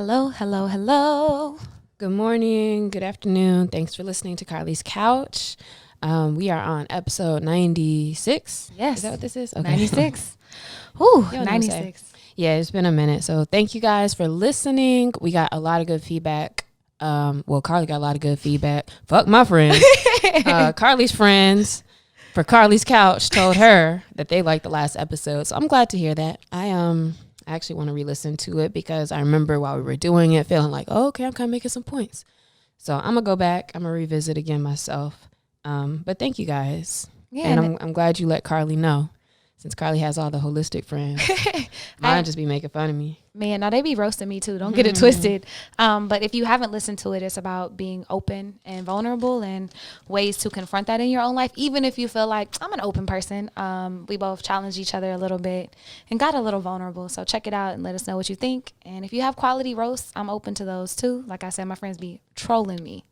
Hello, hello, hello. Good morning, good afternoon. Thanks for listening to Carlie's Couch. We are on episode 96. Yes. Is that what this is? Okay. 96. Ooh, You know what I'm 96. Yeah, it's been a minute. So thank you guys for listening. We got a lot of good feedback. Carlie got a lot of good feedback. Fuck my friends. Carlie's friends for Carlie's Couch told her that they liked the last episode. So I'm glad to hear that. I actually want to re-listen to it because I remember while we were doing it feeling like, oh, okay, I'm kind of making some points. So I'm going to go back. I'm going to revisit again myself. But thank you guys. Yeah, and I'm glad you let Carlie know, since Carlie has all the holistic friends. Mine just be making fun of me. Man, now they be roasting me too. Don't get it twisted. But if you haven't listened to it, it's about being open and vulnerable and ways to confront that in your own life. Even if you feel like I'm an open person, we both challenged each other a little bit and got a little vulnerable. So check it out and let us know what you think. And if you have quality roasts, I'm open to those too. Like I said, my friends be trolling me.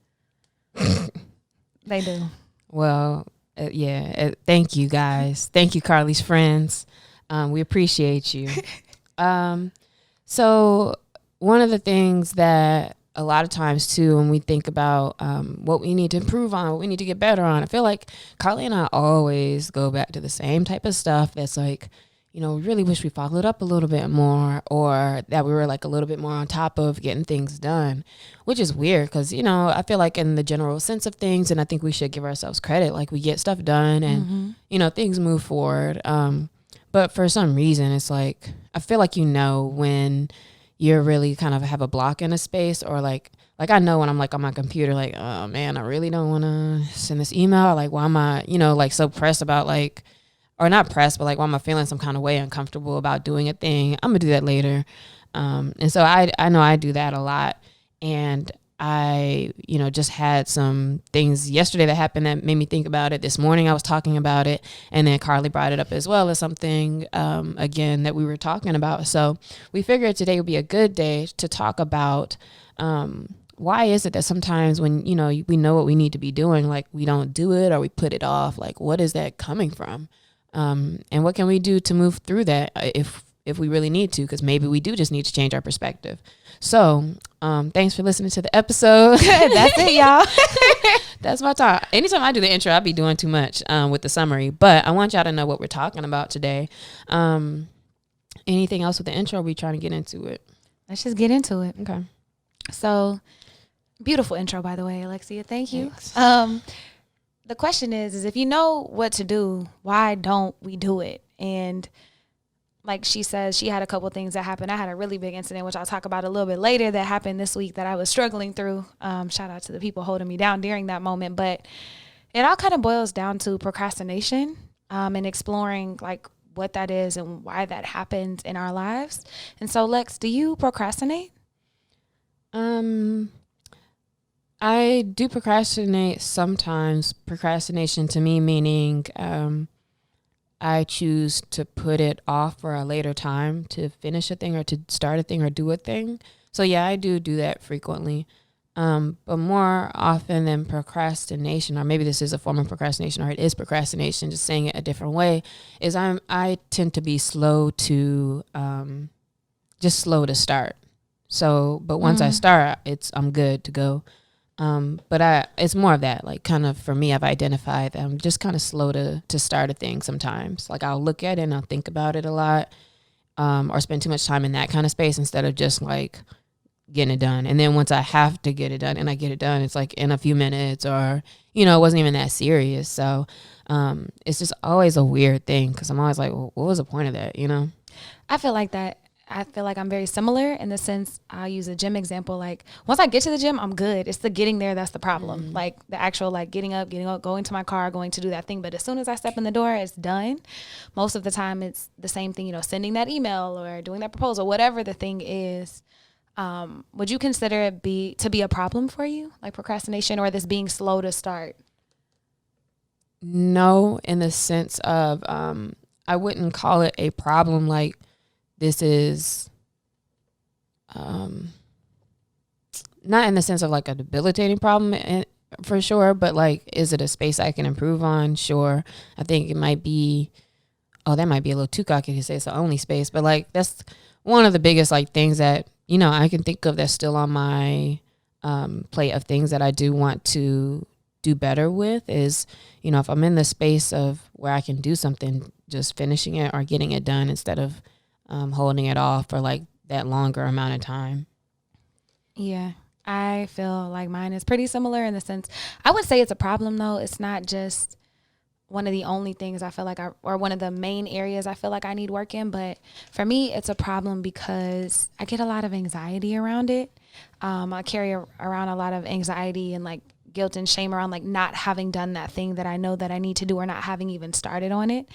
They do. Well, thank you guys. Thank you, Carlie's friends. We appreciate you. So one of the things that a lot of times too, when we think about what we need to improve on, what we need to get better on, I feel like Carlie and I always go back to the same type of stuff that's like, we really wish we followed up a little bit more, or that we were like a little bit more on top of getting things done, which is weird because, I feel like in the general sense of things, and I think we should give ourselves credit, like we get stuff done and, things move forward. But for some reason, it's like, I feel like when you're really kind of have a block in a space, or like I know when I'm like on my computer, like, oh man, I really don't want to send this email. Like, why am I, like so pressed about like, or not pressed, but like, why am I feeling some kind of way uncomfortable about doing a thing? I'm gonna do that later. And so I know I do that a lot. And I, just had some things yesterday that happened that made me think about it. This morning I was talking about it, and then Carlie brought it up as well as something, again, that we were talking about. So we figured today would be a good day to talk about, why is it that sometimes when, we know what we need to be doing, like we don't do it or we put it off? Like, what is that coming from? And what can we do to move through that if we really need to, because maybe we do just need to change our perspective. So thanks for listening to the episode. That's it, y'all. That's my talk. Anytime I do the intro, I'll be doing too much with the summary, but I want y'all to know what we're talking about today. Anything else with the intro? Or are we trying to get into it? Let's just get into it. Okay. So beautiful intro, by the way, Alexia. Thank you. Thanks. The question is if you know what to do, why don't we do it? And like she says, she had a couple things that happened. I had a really big incident, which I'll talk about a little bit later, that happened this week that I was struggling through. Shout out to the people holding me down during that moment. But it all kind of boils down to procrastination, and exploring like what that is and why that happens in our lives. And so, Lex, do you procrastinate? I do procrastinate sometimes. Procrastination to me meaning I choose to put it off for a later time to finish a thing or to start a thing or do a thing. So yeah, I do that frequently. But more often than procrastination, or maybe this is a form of procrastination, or it is procrastination, just saying it a different way, is I tend to be slow to slow to start. So, but once I start, I'm good to go. But it's more of that, like kind of for me, I've identified that I'm just kind of slow to start a thing sometimes. Like I'll look at it and I'll think about it a lot, or spend too much time in that kind of space instead of just like getting it done. And then once I have to get it done and I get it done, it's like in a few minutes, or, it wasn't even that serious. So, it's just always a weird thing. 'Cause I'm always like, well, what was the point of that? I feel like that. I feel like I'm very similar in the sense, I'll use a gym example. Like once I get to the gym, I'm good. It's the getting there that's the problem. Like the actual like getting up, going to my car, going to do that thing. But as soon as I step in the door, it's done. Most of the time it's the same thing, sending that email or doing that proposal, whatever the thing is. Would you consider it to be a problem for you, like procrastination, or this being slow to start? No, in the sense of I wouldn't call it a problem. Like this is not in the sense of like a debilitating problem for sure, but like, is it a space I can improve on? Sure. I think it might be, that might be a little too cocky to say it's the only space, but like that's one of the biggest like things that I can think of that's still on my plate of things that I do want to do better with is, if I'm in the space of where I can do something, just finishing it or getting it done instead of holding it off for like that longer amount of time. Yeah, I feel like mine is pretty similar in the sense, I would say it's a problem though. It's not just one of the only things I feel like or one of the main areas I feel like I need work in. But for me, it's a problem because I get a lot of anxiety around it. I carry around a lot of anxiety and like guilt and shame around like not having done that thing that I know that I need to do or not having even started on it.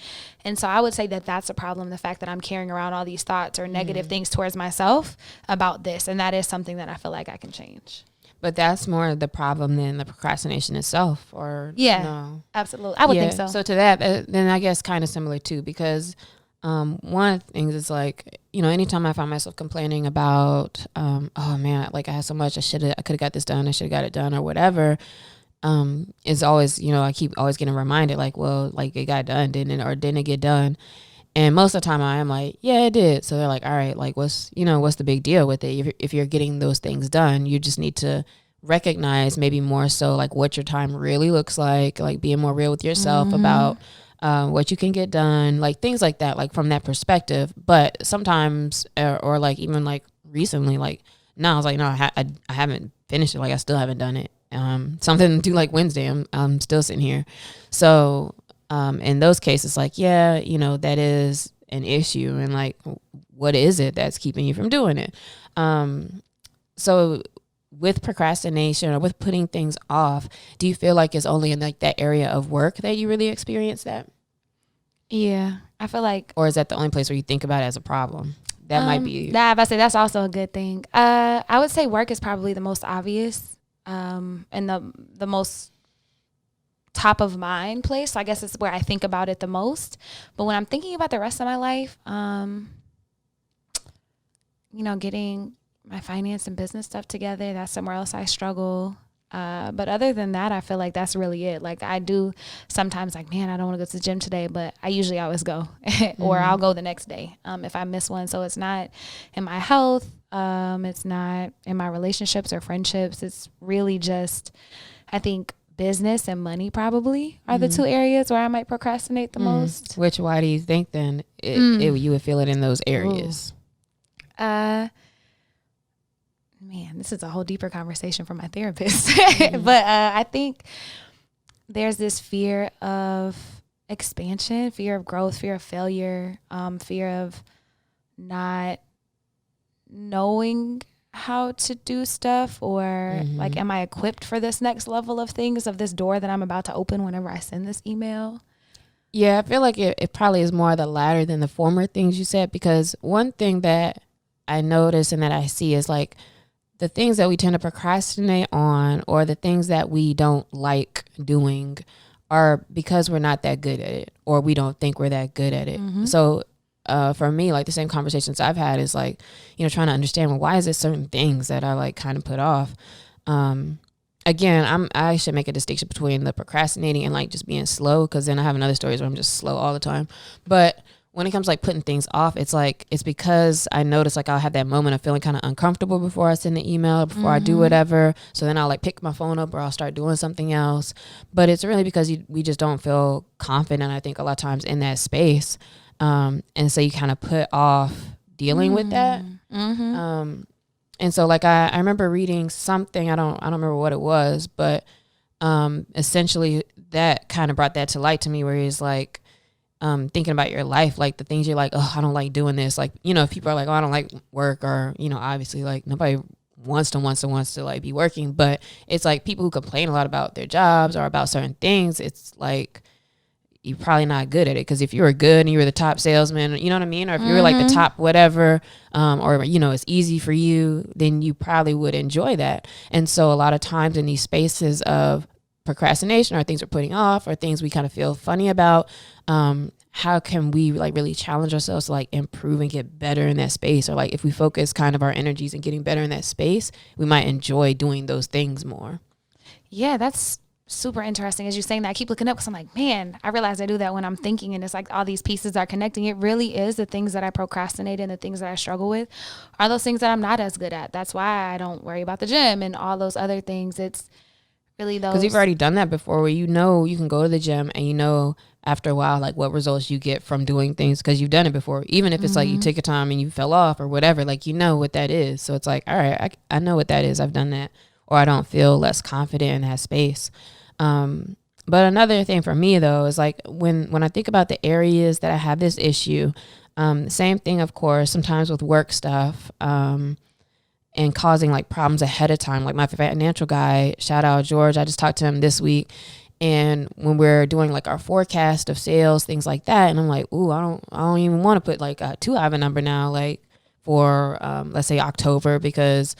And so I would say that that's a problem. The fact that I'm carrying around all these thoughts or negative things towards myself about this. And that is something that I feel like I can change. But that's more the problem than the procrastination itself, or no? Absolutely. I would think so. So to that, then I guess kind of similar too, because one of the things is like, anytime I find myself complaining about, oh man, like I had so much, I could have got this done, I should have got it done or whatever. It's always, I keep always getting reminded like, well, like it got done, didn't it? Or didn't it get done? And most of the time I am like, yeah, it did. So they're like, all right, like what's the big deal with it? If you're getting those things done, you just need to recognize maybe more so like what your time really looks like being more real with yourself about what you can get done, like things like that, like from that perspective. But sometimes, or like even like recently, like now I was like, no, I haven't finished it. Like I still haven't done it. Something to do like Wednesday, I'm still sitting here. So in those cases, like, yeah, that is an issue. And like, what is it that's keeping you from doing it? So with procrastination or with putting things off, do you feel like it's only in like that area of work that you really experience that? Yeah, I feel like. Or is that the only place where you think about it as a problem? That might be. I say that's also a good thing. I would say work is probably the most obvious and the most top of mind place. So I guess it's where I think about it the most. But when I'm thinking about the rest of my life, getting my finance and business stuff together, that's somewhere else I struggle. But other than that, I feel like that's really it. Like I do sometimes like, man, I don't want to go to the gym today, but I usually always go or I'll go the next day if I miss one. So it's not in my health. It's not in my relationships or friendships. It's really just, I think, business and money probably are the two areas where I might procrastinate the most. Why do you think then you would feel it in those areas? Man, this is a whole deeper conversation from my therapist. But I think there's this fear of expansion, fear of growth, fear of failure, fear of not knowing how to do stuff or like, am I equipped for this next level of things, of this door that I'm about to open whenever I send this email? Yeah, I feel like it probably is more the latter than the former things you said, because one thing that I notice and that I see is like the things that we tend to procrastinate on or the things that we don't like doing are because we're not that good at it or we don't think we're that good at it. So for me, like the same conversations I've had is like, trying to understand, well, why is it certain things that I like kind of put off? Again, I should make a distinction between the procrastinating and like just being slow, because then I have another stories where I'm just slow all the time. But when it comes to like putting things off, it's like, it's because I notice like I'll have that moment of feeling kind of uncomfortable before I send the email, before I do whatever. So then I'll like pick my phone up or I'll start doing something else. But it's really because we just don't feel confident, I think, a lot of times in that space. And so you kind of put off dealing with that. And so like I remember reading something, I don't remember what it was, but essentially that kind of brought that to light to me, where he's like, thinking about your life, like the things you're like, oh, I don't like doing this. Like, if people are like, oh, I don't like work, or, obviously like nobody wants to like be working, but it's like people who complain a lot about their jobs or about certain things. It's like, you're probably not good at it. Because if you were good and you were the top salesman, you know what I mean? Or if you were like the top whatever, or, it's easy for you, then you probably would enjoy that. And so a lot of times in these spaces of procrastination or things we're putting off or things we kind of feel funny about, how can we like really challenge ourselves to like improve and get better in that space? Or like if we focus kind of our energies and getting better in that space, we might enjoy doing those things more. Yeah, that's super interesting as you're saying that. I keep looking up because I'm like, man, I realize I do that when I'm thinking, and it's like all these pieces are connecting. It really is the things that I procrastinate and the things that I struggle with are those things that I'm not as good at. That's why I don't worry about the gym and all those other things. It's really those. Because you've already done that before where you know you can go to the gym and you know after a while like what results you get from doing things because you've done it before. Even if it's like you took a time and you fell off or whatever, like you know what that is. So it's like, all right, I know what that is. I've done that. Or I don't feel less confident in that space. But another thing for me though is like when I think about the areas that I have this issue, same thing of course sometimes with work stuff and causing like problems ahead of time. Like my financial guy, shout out George, I just talked to him this week, and when we're doing like our forecast of sales, things like that, and I'm like, ooh, I don't even want to put like too high of a number now, like for let's say October, because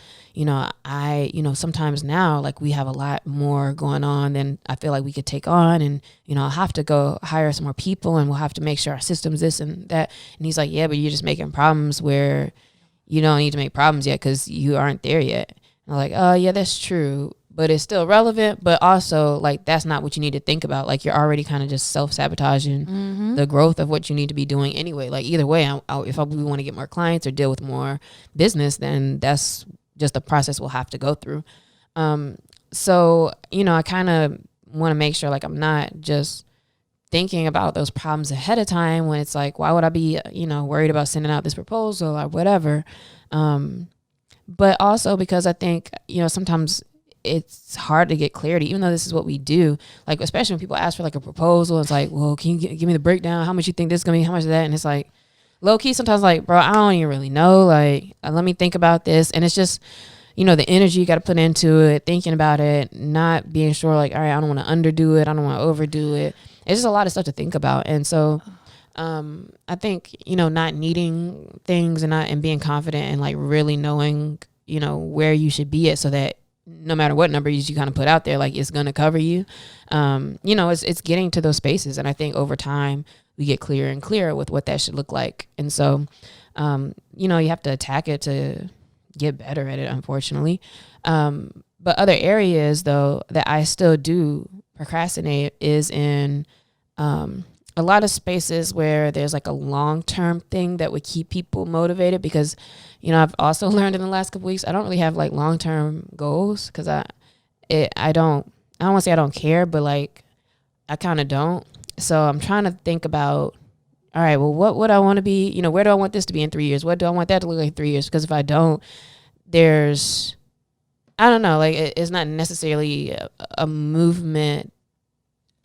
sometimes now like we have a lot more going on than I feel like we could take on, and I'll have to go hire some more people and we'll have to make sure our system's this and that. And he's like, yeah, but you're just making problems where you don't need to make problems yet because you aren't there yet. And I'm like, oh yeah, that's true, but it's still relevant. But also like that's not what you need to think about. Like you're already kind of just self-sabotaging the growth of what you need to be doing anyway. Like either way, if we want to get more clients or deal with more business, then that's just the process we'll have to go through. So I kind of want to make sure like I'm not just thinking about those problems ahead of time when it's like, why would I be, worried about sending out this proposal or whatever. But also because I think, sometimes it's hard to get clarity, even though this is what we do. Like, especially when people ask for like a proposal, it's like, well, can you give me the breakdown? How much you think this is going to be? How much of that? And it's like low key sometimes like, bro, I don't even really know. Like, let me think about this. And it's just, the energy you got to put into it, thinking about it, not being sure like, all right, I don't want to underdo it. I don't want to overdo it. It's just a lot of stuff to think about. And so I think, not needing things and being confident and like really knowing, where you should be at so that no matter what number you kind of put out there, like it's going to cover you. It's getting to those spaces. And I think over time we get clearer and clearer with what that should look like. And so, you have to attack it to get better at it, unfortunately. But other areas though that I still do procrastinate is in a lot of spaces where there's like a long-term thing that would keep people motivated, because I've also learned in the last couple weeks I don't really have like long-term goals, because I don't want to say I don't care, but like I kind of don't. So I'm trying to think about, all right, well, what would I want to be, where do I want this to be in 3 years? What do I want that to look like in 3 years? Because if I don't, I don't know, like it's not necessarily a movement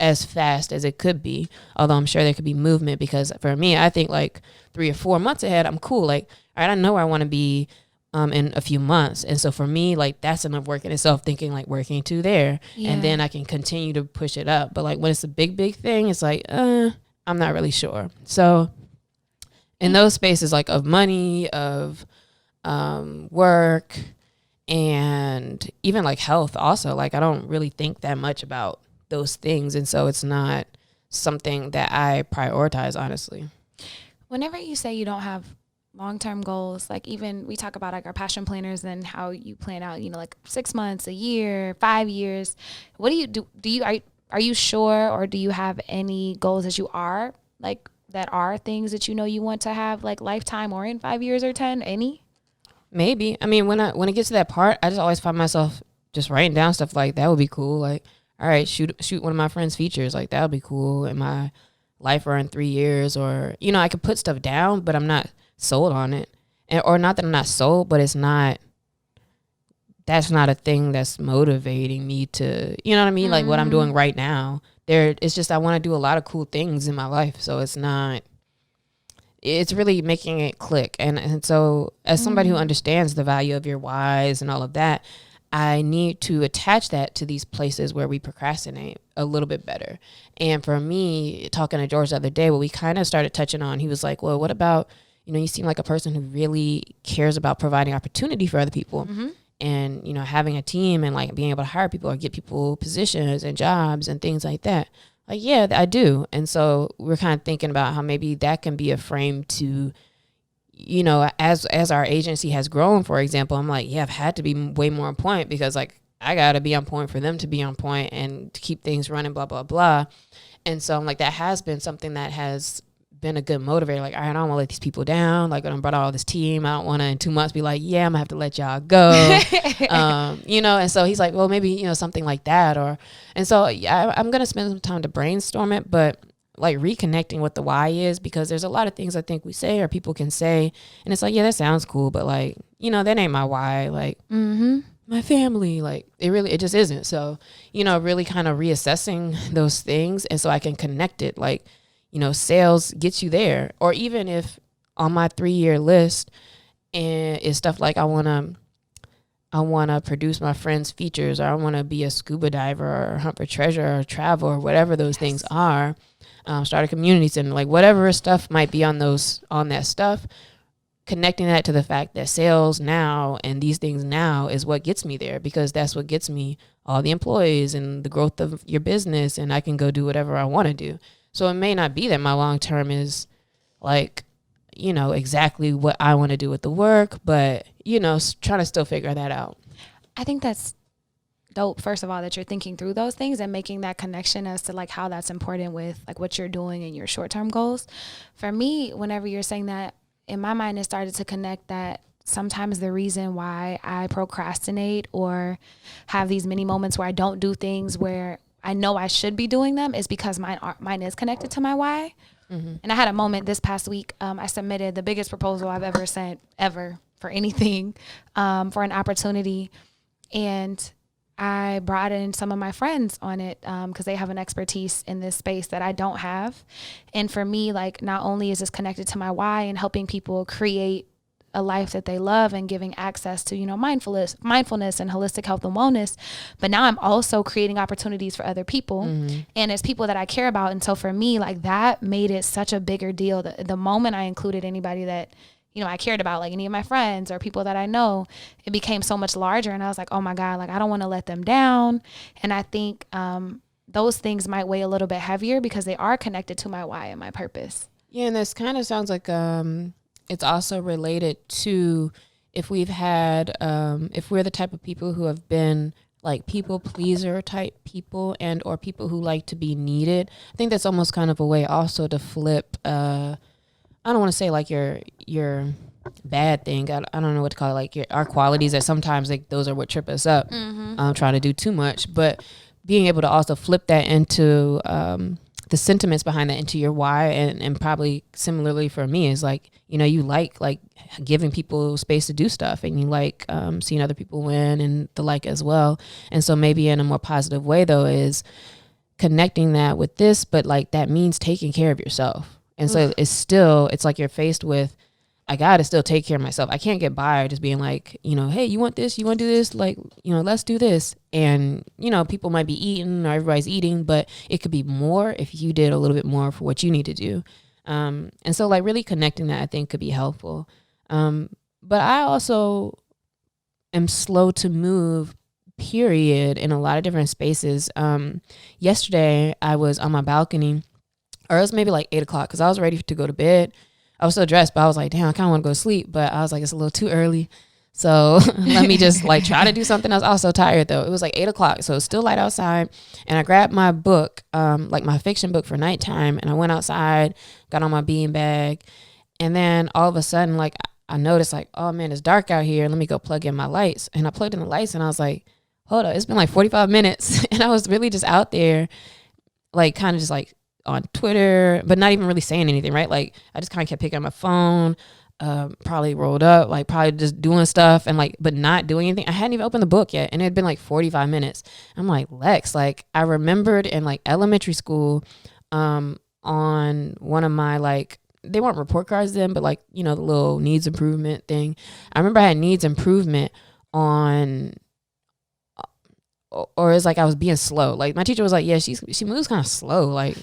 as fast as it could be, although I'm sure there could be movement, because for me, I think like 3 or 4 months ahead, I'm cool. Like, all right, I know where I want to be in a few months. And so for me, like that's enough work in itself, thinking like working to there. Yeah. And then I can continue to push it up. But like when it's a big thing, it's like, I'm not really sure. So in those spaces like of money, of work, and even like health also, like I don't really think that much about those things. And so it's not something that I prioritize, honestly. Whenever you say you don't have long-term goals, like even we talk about like our passion planners and how you plan out, like 6 months, a year, 5 years, what do you do? Are you sure, or do you have any goals that you are like, that are things that you want to have like lifetime or in 5 years or 10, any? Maybe. I mean, when it gets to that part, I just always find myself just writing down stuff like that would be cool. Like, all right, shoot one of my friends' features. Like that would be cool in my life or in 3 years, or, I could put stuff down, but I'm not sold on it. Or not that I'm not sold, but that's not a thing that's motivating me to, you know what I mean? Like what I'm doing right now, it's just, I want to do a lot of cool things in my life. So it's really making it click. And so as somebody who understands the value of your whys and all of that, I need to attach that to these places where we procrastinate a little bit better. And for me, talking to George the other day, what we kind of started touching on, he was like, well, what about, you seem like a person who really cares about providing opportunity for other people. Mm-hmm. And, having a team and like being able to hire people or get people positions and jobs and things like that. Like, yeah, I do. And so we're kind of thinking about how maybe that can be a frame to, as our agency has grown, for example, I'm like, yeah, I've had to be way more on point, because like I got to be on point for them to be on point and to keep things running, blah, blah, blah. And so I'm like, that has been something that has been a good motivator. Like, all right, I don't want to let these people down. Like, I done brought all this team. I don't want to in 2 months be like, yeah, I'm gonna have to let y'all go. You know, and so he's like, well, maybe, you know, something like that. And so yeah, I'm going to spend some time to brainstorm it, but like reconnecting what the why is, because there's a lot of things I think we say or people can say. And it's like, yeah, that sounds cool, but like, you know, that ain't my why. Like, my family, like it just isn't. So, you know, really kind of reassessing those things. And so I can connect it. Like, you know, sales gets you there. Or even if on my 3-year list and it's stuff like I want to produce my friend's features, or I want to be a scuba diver or hunt for treasure or travel or whatever those things are, start a community center, like whatever stuff might be on that stuff, connecting that to the fact that sales now and these things now is what gets me there, because that's what gets me all the employees and the growth of your business, and I can go do whatever I want to do. So it may not be that my long term is like, you know, exactly what I want to do with the work, but, you know, trying to still figure that out. I think that's dope, first of all, that you're thinking through those things and making that connection as to like how that's important with like what you're doing and your short-term goals. For me, whenever you're saying that, in my mind, it started to connect that sometimes the reason why I procrastinate or have these mini moments where I don't do things where I know I should be doing them is because mine is connected to my why. And I had a moment this past week. I submitted the biggest proposal I've ever sent ever for anything, for an opportunity. And I brought in some of my friends on it because they have an expertise in this space that I don't have. And for me, like, not only is this connected to my why and helping people create a life that they love and giving access to, you know, mindfulness and holistic health and wellness, but now I'm also creating opportunities for other people. And it's people that I care about. And so for me, like, that made it such a bigger deal. The moment I included anybody that, you know, I cared about, like any of my friends or people that I know, it became so much larger. And I was like, oh my God, like, I don't want to let them down. And I think those things might weigh a little bit heavier because they are connected to my why and my purpose. Yeah. And this kind of sounds like it's also related to if we've had, if we're the type of people who have been like people pleaser type people and or people who like to be needed. I think that's almost kind of a way also to flip, I don't want to say like your bad thing. I don't know what to call it. Like our qualities that sometimes like those are what trip us up. Trying to do too much, but being able to also flip that into the sentiments behind that into your why, and probably similarly for me is like, you know, you like giving people space to do stuff, and you like seeing other people win and the like as well. And so maybe in a more positive way though is connecting that with this, but like that means taking care of yourself. And so it's like you're faced with, I got to still take care of myself. I can't get by just being like, you know, hey, you want this? You want to do this? Like, you know, let's do this. And, you know, people might be eating or everybody's eating, but it could be more if you did a little bit more for what you need to do. And so like really connecting that I think could be helpful. But I also am slow to move, period, in a lot of different spaces. Yesterday I was on my balcony, or it was maybe like 8 o'clock because I was ready to go to bed. I was still dressed, but I was like, damn, I kind of want to go to sleep. But I was like, it's a little too early. So let me just like try to do something else. I was so tired though. It was like 8 o'clock. So it was still light outside. And I grabbed my book, like my fiction book for nighttime. And I went outside, got on my bean bag. And then all of a sudden, like I noticed like, oh man, it's dark out here. Let me go plug in my lights. And I plugged in the lights and I was like, hold up, it's been like 45 minutes. And I was really just out there, like kind of just like on Twitter, but not even really saying anything, right? Like I just kind of kept picking up my phone, probably rolled up, like probably just doing stuff and like, but not doing anything. I hadn't even opened the book yet. And it had been like 45 minutes. I'm like, Lex, like I remembered in like elementary school, on one of my like, they weren't report cards then, but like, you know, the little needs improvement thing. I remember I had needs improvement on, or it's like I was being slow. Like my teacher was like, yeah, she moves kind of slow, like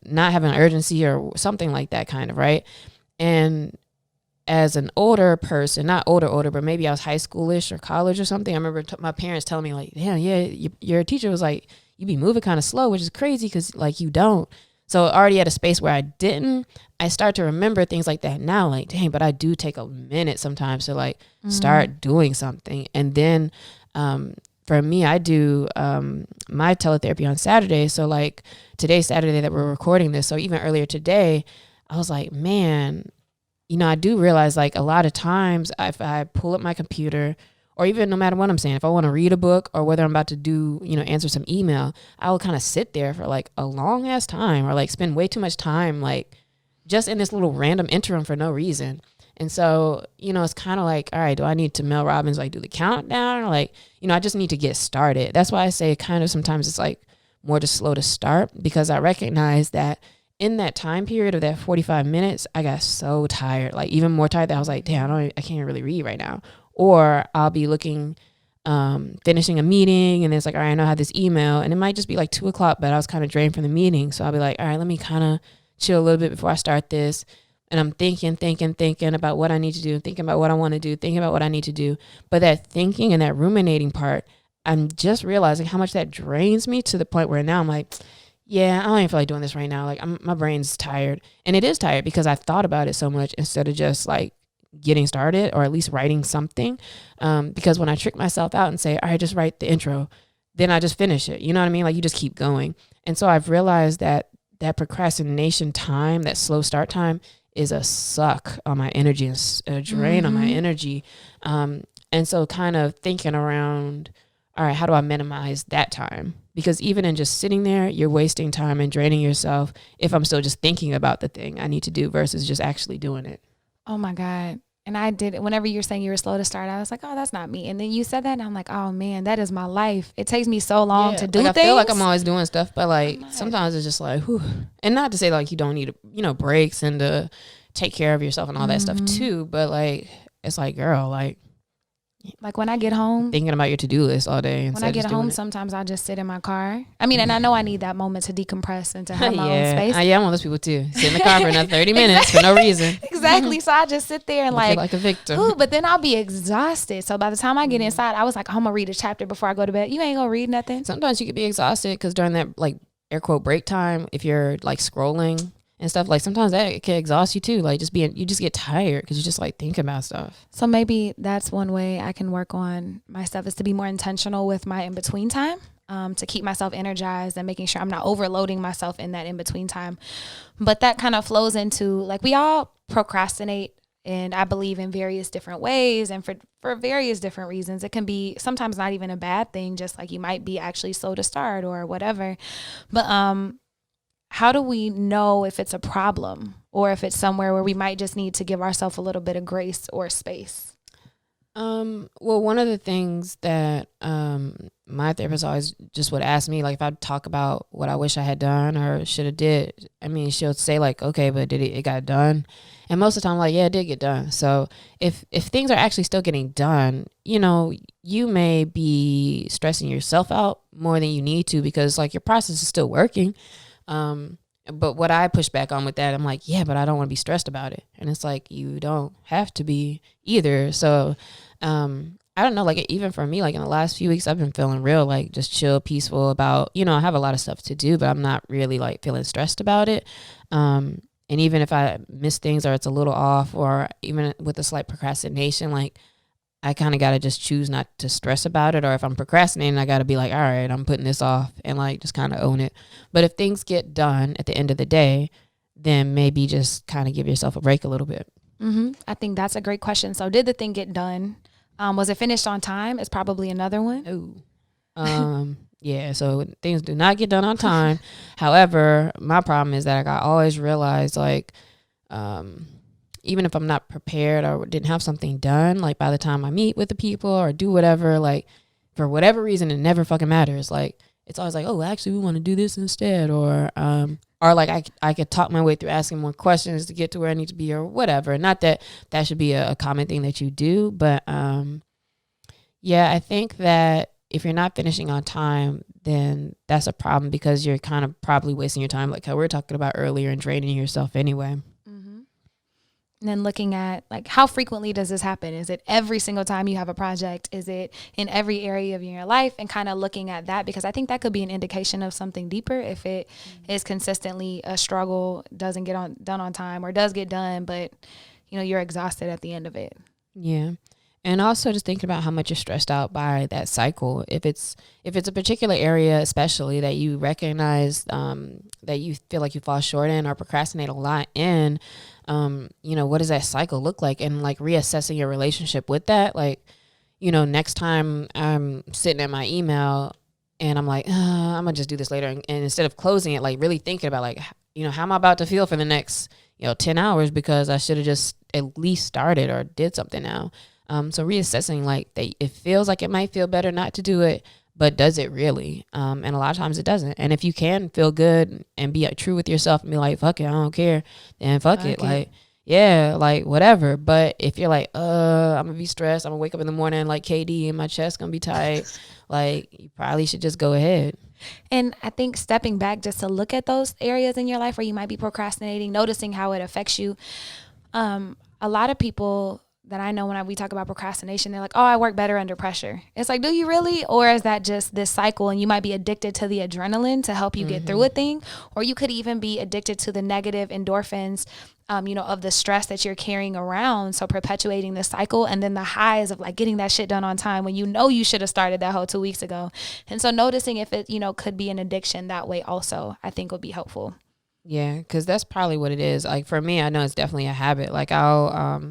not having urgency or something like that kind of, right? And as an older person, not older, but maybe I was high schoolish or college or something, I remember my parents telling me like, damn, yeah, your teacher was like, you be moving kind of slow, which is crazy because like you don't. So already at a space where I didn't, I start to remember things like that now, like, dang, but I do take a minute sometimes to like start doing something. And then for me, I do my teletherapy on Saturday. So like today's Saturday that we're recording this. So even earlier today, I was like, man, I do realize like a lot of times if I pull up my computer, or even no matter what I'm saying, if I want to read a book or whether I'm about to do, answer some email, I will kind of sit there for like a long ass time or like spend way too much time like just in this little random interim for no reason. And so, it's kind of like, all right, do I need to Mel Robbins like do the countdown? Or like, I just need to get started. That's why I say kind of sometimes it's like more just slow to start, because I recognize that in that time period of that 45 minutes, I got so tired, like even more tired that I was like, damn, I can't really read right now. Or I'll be looking, finishing a meeting, and it's like, all right, I know I have this email, and it might just be like 2:00, but I was kind of drained from the meeting. So I'll be like, all right, let me kind of chill a little bit before I start this. And I'm thinking about what I need to do, thinking about what I want to do, thinking about what I need to do. But that thinking and that ruminating part, I'm just realizing how much that drains me, to the point where now I'm like, yeah, I don't even feel like doing this right now. Like my brain's tired. And it is tired because I've thought about it so much instead of just like getting started, or at least writing something. Because when I trick myself out and say, all right, just write the intro, then I just finish it. You know what I mean? Like you just keep going. And so I've realized that procrastination time, that slow start time, is a suck on my energy and a drain on my energy. And so kind of thinking around, all right, how do I minimize that time? Because even in just sitting there, you're wasting time and draining yourself if I'm still just thinking about the thing I need to do versus just actually doing it. Oh my God. And I did, whenever you were saying you were slow to start, I was like, oh, that's not me. And then you said that and I'm like, oh man, that is my life. It takes me so long to do like things. I feel like I'm always doing stuff, but like sometimes it's just like, whew. And not to say like you don't need, breaks and to take care of yourself and all that stuff too. But like, it's like, girl, like when I get home, thinking about your to-do list all day. When I get home, sometimes I'll just sit in my car. I mean, and I know I need that moment to decompress and to have my own space. I'm one of those people too. Sit in the car for another 30 minutes for no reason. Exactly. So I just sit there and feel like a victim. Ooh, but then I'll be exhausted. So by the time I get inside, I was like, I'm going to read a chapter before I go to bed. You ain't going to read nothing. Sometimes you could be exhausted because during that like air quote break time, if you're like scrolling and stuff, like sometimes that can exhaust you too. Like you just get tired because you just like think about stuff. So maybe that's one way I can work on my stuff, is to be more intentional with my in-between time, to keep myself energized and making sure I'm not overloading myself in that in-between time. But that kind of flows into, like, we all procrastinate, and I believe in various different ways and for various different reasons. It can be sometimes not even a bad thing, just like you might be actually slow to start or whatever. But how do we know if it's a problem or if it's somewhere where we might just need to give ourselves a little bit of grace or space? Well, one of the things that my therapist always just would ask me, like if I talk about what I wish I had done or should have did, I mean, she'll say like, okay, but did it got done? And most of the time, like, yeah, it did get done. So if things are actually still getting done, you may be stressing yourself out more than you need to, because like your process is still working. But what I push back on with that, I'm like, yeah, but I don't want to be stressed about it. And it's like, you don't have to be either. So, I don't know, like even for me, like in the last few weeks, I've been feeling real, like just chill, peaceful about, I have a lot of stuff to do, but I'm not really like feeling stressed about it. And even if I miss things or it's a little off, or even with a slight procrastination, like I kind of got to just choose not to stress about it. Or if I'm procrastinating, I got to be like, all right, I'm putting this off, and like just kind of own it. But if things get done at the end of the day, then maybe just kind of give yourself a break a little bit. I think that's a great question. So did the thing get done? Was it finished on time? Is probably another one. Yeah, so things do not get done on time. However, my problem is that I always realize like, even if I'm not prepared or didn't have something done, like by the time I meet with the people or do whatever, like for whatever reason, it never fucking matters. Like it's always like, oh, actually we want to do this instead. Or like I could talk my way through asking more questions to get to where I need to be or whatever. Not that should be a common thing that you do. But yeah, I think that if you're not finishing on time, then that's a problem, because you're kind of probably wasting your time, like how we were talking about earlier, and draining yourself anyway. And then looking at like, how frequently does this happen? Is it every single time you have a project? Is it in every area of your life? And kind of looking at that, because I think that could be an indication of something deeper. If it is consistently a struggle, doesn't get done on time, or does get done, but you're exhausted at the end of it. Yeah. And also just thinking about how much you're stressed out by that cycle. If it's a particular area, especially that you recognize that you feel like you fall short in or procrastinate a lot in, what does that cycle look like? And like reassessing your relationship with that. Like, next time I'm sitting at my email and I'm like, I'm gonna just do this later. And instead of closing it, like really thinking about like, how am I about to feel for the next, 10 hours because I should have just at least started or did something now. So reassessing like that, it feels like it might feel better not to do it, but does it really? And a lot of times it doesn't. And if you can feel good and be true with yourself and be like, fuck it, I don't care, then fuck it. Like, yeah, like whatever. But if you're like, I'm gonna be stressed, I'm gonna wake up in the morning like KD and my chest gonna be tight, like you probably should just go ahead. And I think stepping back just to look at those areas in your life where you might be procrastinating, noticing how it affects you. A lot of people that I know when we talk about procrastination, they're like, oh, I work better under pressure. It's like, do you really? Or is that just this cycle and you might be addicted to the adrenaline to help you get through a thing? Or you could even be addicted to the negative endorphins, of the stress that you're carrying around. So perpetuating the cycle, and then the highs of like getting that shit done on time when you should have started that whole 2 weeks ago. And so noticing if it, could be an addiction that way also, I think would be helpful. Yeah, because that's probably what it is. Like for me, I know it's definitely a habit. Like I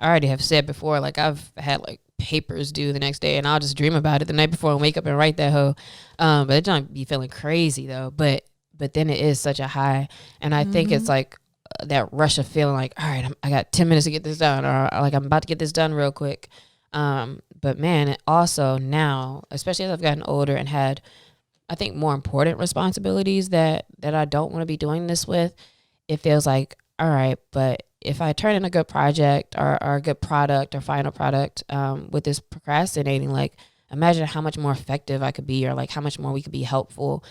already have said before, like I've had like papers due the next day and I'll just dream about it the night before and wake up and write that whole, but it don't be feeling crazy though. But then it is such a high. And I think it's like that rush of feeling like, all right, I got 10 minutes to get this done, or like I'm about to get this done real quick. But man, it also now, especially as I've gotten older and had, I think, more important responsibilities that I don't want to be doing this with, it feels like, all right, but if I turn in a good project or a good product or final product with this procrastinating, like imagine how much more effective I could be, or like how much more we could be helpful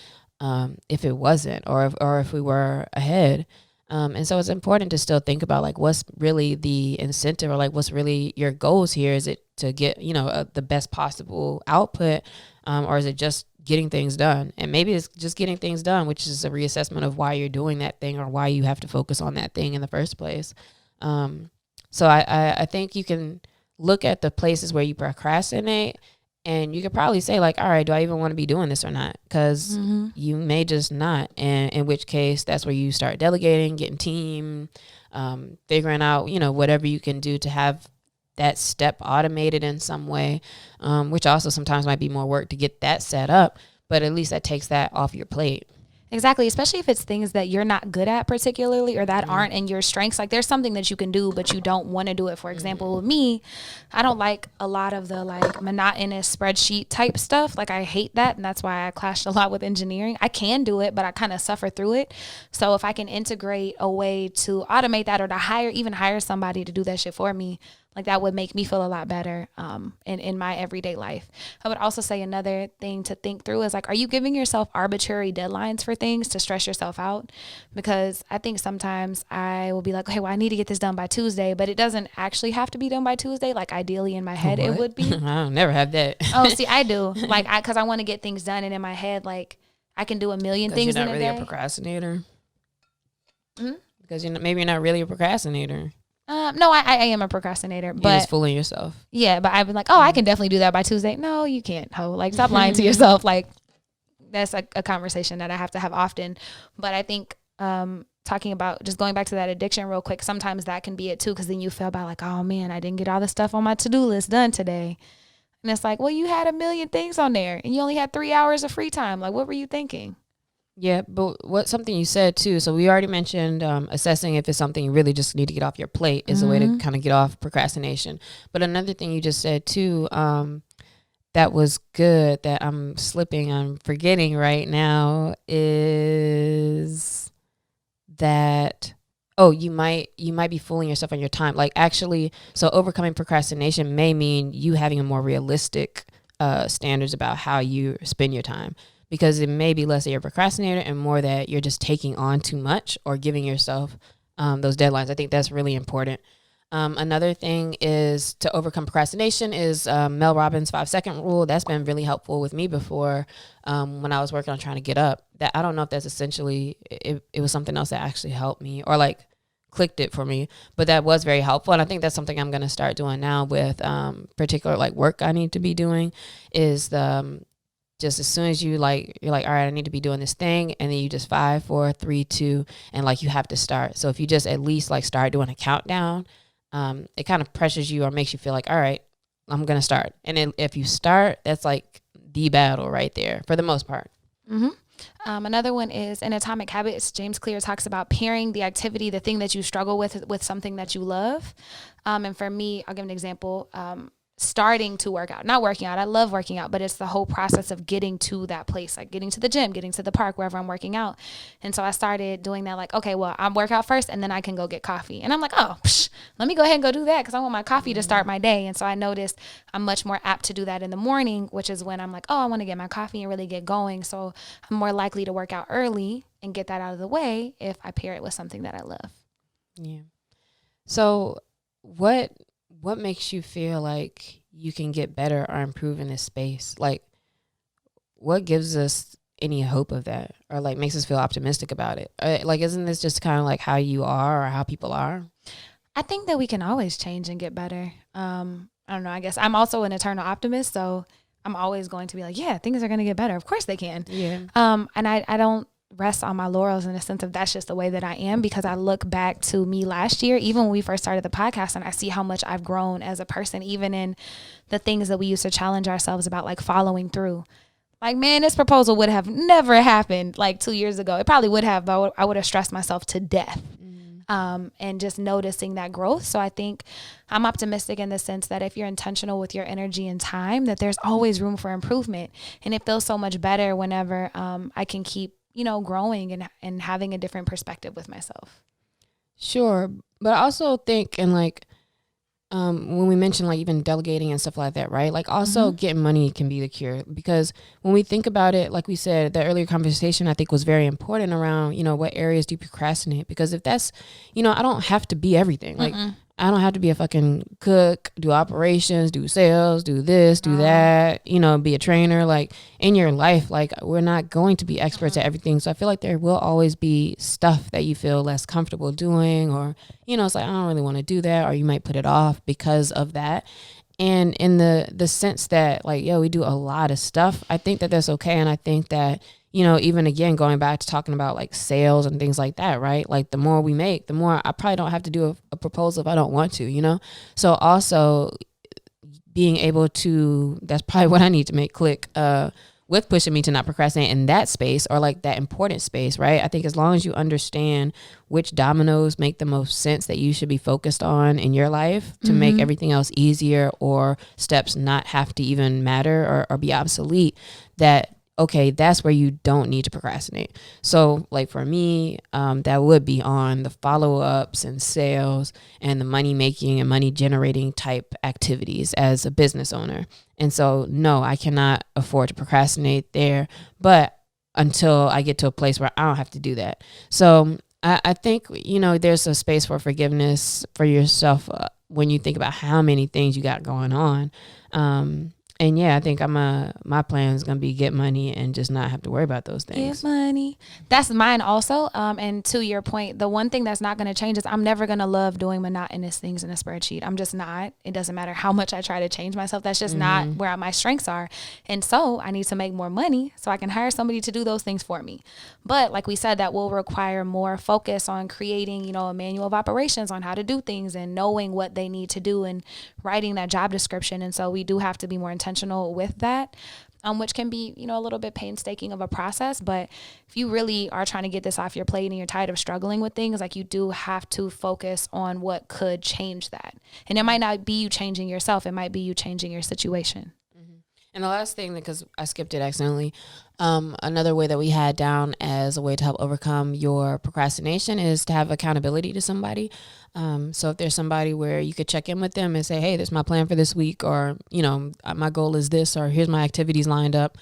if it wasn't, or if we were ahead. And so it's important to still think about like what's really the incentive, or like what's really your goals here. Is it to get, the best possible output, or is it just getting things done? And maybe it's just getting things done, which is a reassessment of why you're doing that thing or why you have to focus on that thing in the first place. So I think you can look at the places where you procrastinate, and you could probably say like, all right, do I even want to be doing this or not? Because you may just not. And in which case, that's where you start delegating, getting team, figuring out, whatever you can do to have that step automated in some way, which also sometimes might be more work to get that set up, but at least that takes that off your plate. Exactly, especially if it's things that you're not good at particularly, or that aren't in your strengths. Like there's something that you can do, but you don't want to do it. For example, with me, I don't like a lot of the like monotonous spreadsheet type stuff. Like I hate that, and that's why I clashed a lot with engineering. I can do it, but I kind of suffer through it. So if I can integrate a way to automate that, or to hire somebody to do that shit for me, like that would make me feel a lot better in my everyday life. I would also say another thing to think through is like, are you giving yourself arbitrary deadlines for things to stress yourself out? Because I think sometimes I will be like, okay, well, I need to get this done by Tuesday, but it doesn't actually have to be done by Tuesday. Like ideally in my head, it would be. I don't never have that. Oh, see, I do. Like, because I want to get things done. And in my head, like I can do a million things in a day. You're not really a procrastinator? Because maybe you're not really a procrastinator. No, I am a procrastinator, but you're just fooling yourself. Yeah, but I've been like, oh, I can definitely do that by Tuesday. No, you can't, ho. Like, stop lying to yourself. Like, that's a conversation that I have to have often. But I think talking about just going back to that addiction real quick, sometimes that can be it too, because then you feel about like, oh man, I didn't get all the stuff on my to-do list done today. And it's like, well, you had a million things on there and you only had 3 hours of free time. Like, what were you thinking? Yeah, but something you said too. So we already mentioned assessing if it's something you really just need to get off your plate is a way to kind of get off procrastination. But another thing you just said too, that was good that I'm forgetting right now is that, you might be fooling yourself on your time. Like actually, so overcoming procrastination may mean you having a more realistic standards about how you spend your time. Because it may be less that you're a procrastinator and more that you're just taking on too much or giving yourself those deadlines. I think that's really important. Another thing is to overcome procrastination is Mel Robbins' 5-second rule. That's been really helpful with me before when I was working on trying to get up. That I don't know if that's essentially, it was something else that actually helped me, or like clicked it for me, but that was very helpful. And I think that's something I'm going to start doing now with particular like work I need to be doing is the just as soon as you're like, all right, I need to be doing this thing. And then you just 5, 4, 3, 2, and like you have to start. So if you just at least like start doing a countdown, it kind of pressures you or makes you feel like, all right, I'm going to start. And then if you start, that's like the battle right there for the most part. Mm-hmm. Another one is in Atomic Habits. James Clear talks about pairing the activity, the thing that you struggle with something that you love. And for me, I'll give an example. Starting to work out, not working out. I love working out, but it's the whole process of getting to that place, like getting to the gym, getting to the park, wherever I'm working out. And so I started doing that like, okay, well, I'm work out first and then I can go get coffee. And I'm like, oh, let me go ahead and go do that because I want my coffee to start my day. And so I noticed I'm much more apt to do that in the morning, which is when I'm like, oh, I want to get my coffee and really get going. So I'm more likely to work out early and get that out of the way if I pair it with something that I love. Yeah. So what makes you feel like you can get better or improve in this space? Like, what gives us any hope of that or like makes us feel optimistic about it? Like, isn't this just kind of like how you are or how people are? I think that we can always change and get better. I don't know. I guess I'm also an eternal optimist, so I'm always going to be like, yeah, things are going to get better. Of course they can. Yeah. And I don't rest on my laurels in the sense of that's just the way that I am, because I look back to me last year, even when we first started the podcast, and I see how much I've grown as a person, even in the things that we used to challenge ourselves about, like following through. Like, man, this proposal would have never happened like 2 years ago. It probably would have, but I would have stressed myself to death. And just noticing that growth. So I think I'm optimistic in the sense that if you're intentional with your energy and time, that there's always room for improvement. And it feels so much better whenever I can keep growing and having a different perspective with myself. Sure. But I also think, and like, when we mention like even delegating and stuff like that, right? Like also getting money can be the cure, because when we think about it, like we said, the earlier conversation I think was very important around, what areas do you procrastinate? Because if that's, I don't have to be everything. Like I don't have to be a fucking cook, do operations, do sales, do this, do that, be a trainer. Like in your life, like we're not going to be experts at everything. So I feel like there will always be stuff that you feel less comfortable doing, or, it's like, I don't really want to do that. Or you might put it off because of that. And in the sense that like, we do a lot of stuff, I think that that's okay. And I think that, even again, going back to talking about like sales and things like that, right? Like the more we make, the more I probably don't have to do a proposal if I don't want to, So also being able to, that's probably what I need to make click with pushing me to not procrastinate in that space, or like that important space, right? I think as long as you understand which dominoes make the most sense that you should be focused on in your life to make everything else easier, or steps not have to even matter or be obsolete, that okay, that's where you don't need to procrastinate. So like for me, that would be on the follow-ups and sales and the money making and money generating type activities as a business owner. And so, no, I cannot afford to procrastinate there, but until I get to a place where I don't have to do that. So I think, there's a space for forgiveness for yourself when you think about how many things you got going on. And I think my plan is gonna be get money and just not have to worry about those things. Get money. That's mine also. And to your point, the one thing that's not gonna change is I'm never gonna love doing monotonous things in a spreadsheet. I'm just not. It doesn't matter how much I try to change myself. That's just not where my strengths are. And so I need to make more money so I can hire somebody to do those things for me. But like we said, that will require more focus on creating, a manual of operations on how to do things and knowing what they need to do and writing that job description. And so we do have to be more intentional with that, which can be, a little bit painstaking of a process. But if you really are trying to get this off your plate and you're tired of struggling with things, like you do have to focus on what could change that. And it might not be you changing yourself. It might be you changing your situation. And the last thing, because I skipped it accidentally, another way that we had down as a way to help overcome your procrastination is to have accountability to somebody. So if there's somebody where you could check in with them and say, hey, this is my plan for this week, or, my goal is this, or here's my activities lined up,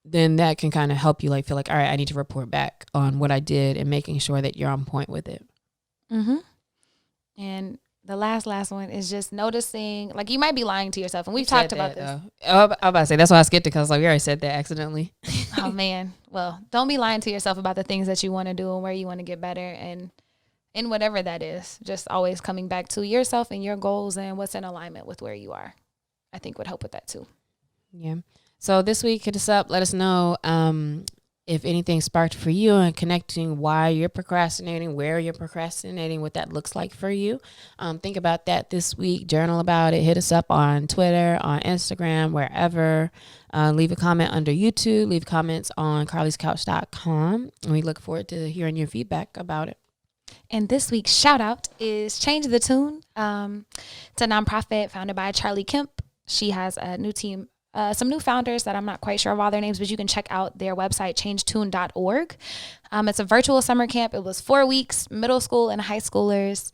then that can kind of help you like feel like, all right, I need to report back on what I did and making sure that you're on point with it. And the last one is just noticing, like, you might be lying to yourself, and we've talked about this. I'm about to say, that's why I skipped it, because like we already said that accidentally. Oh man, well, don't be lying to yourself about the things that you want to do and where you want to get better, and in whatever that is, just always coming back to yourself and your goals and what's in alignment with where you are, I think would help with that too. Yeah. So this week, hit us up. Let us know if anything sparked for you, and connecting why you're procrastinating, where you're procrastinating, what that looks like for you. Think about that this week. Journal about it. Hit us up on Twitter, on Instagram, wherever. Leave a comment under YouTube. Leave comments on carliescouch.com. And we look forward to hearing your feedback about it. And this week's shout out is Change the Tune. It's a nonprofit founded by Charlie Kemp. She has a new team, some new founders that I'm not quite sure of all their names, but you can check out their website, changetune.org. It's a virtual summer camp. It was 4 weeks, middle school and high schoolers.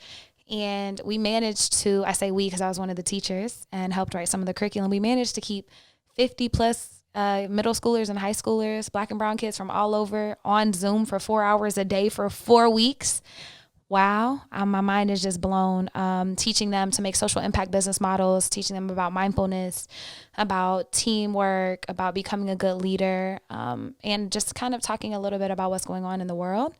And we managed to, I say we because I was one of the teachers and helped write some of the curriculum. We managed to keep 50 plus middle schoolers and high schoolers, Black and brown kids from all over, on Zoom for 4 hours a day for 4 weeks. Wow. My mind is just blown. Teaching them to make social impact business models, teaching them about mindfulness, about teamwork, about becoming a good leader, and just kind of talking a little bit about what's going on in the world.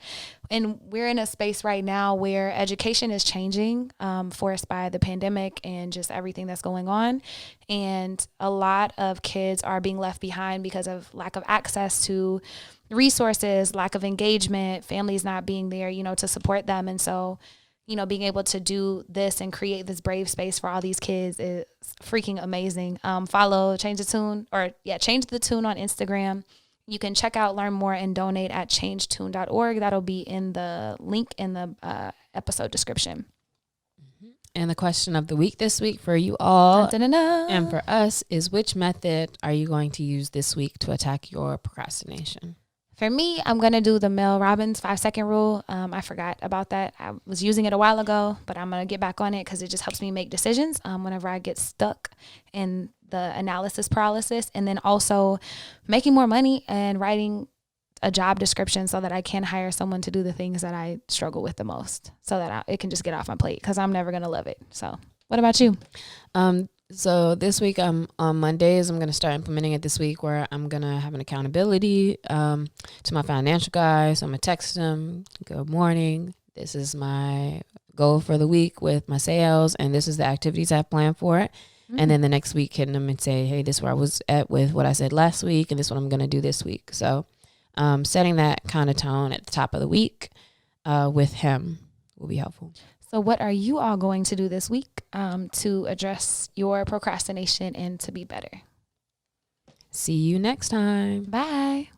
And we're in a space right now where education is changing, forced by the pandemic and just everything that's going on. And a lot of kids are being left behind because of lack of access to resources, lack of engagement, families not being there, to support them. And so, being able to do this and create this brave space for all these kids is freaking amazing. Follow Change the Tune on Instagram. You can check out, learn more, and donate at changetune.org. That'll be in the link in the episode description. And the question of the week this week for you all Dun-dun-dun-dun. and for us is, which method are you going to use this week to attack your procrastination? For me, I'm going to do the Mel Robbins 5-second rule. I forgot about that. I was using it a while ago, but I'm going to get back on it because it just helps me make decisions whenever I get stuck in the analysis paralysis. And then also making more money and writing a job description so that I can hire someone to do the things that I struggle with the most, so that it can just get off my plate, because I'm never going to love it. So what about you? So this week, on Mondays, I'm going to start implementing it this week, where I'm going to have an accountability to my financial guy. So I'm going to text him, good morning. This is my goal for the week with my sales, and this is the activities I've planned for it. Mm-hmm. And then the next week, hitting them and say, hey, this is where I was at with what I said last week, and this is what I'm going to do this week. So setting that kind of tone at the top of the week with him will be helpful. So what are you all going to do this week to address your procrastination and to be better? See you next time. Bye.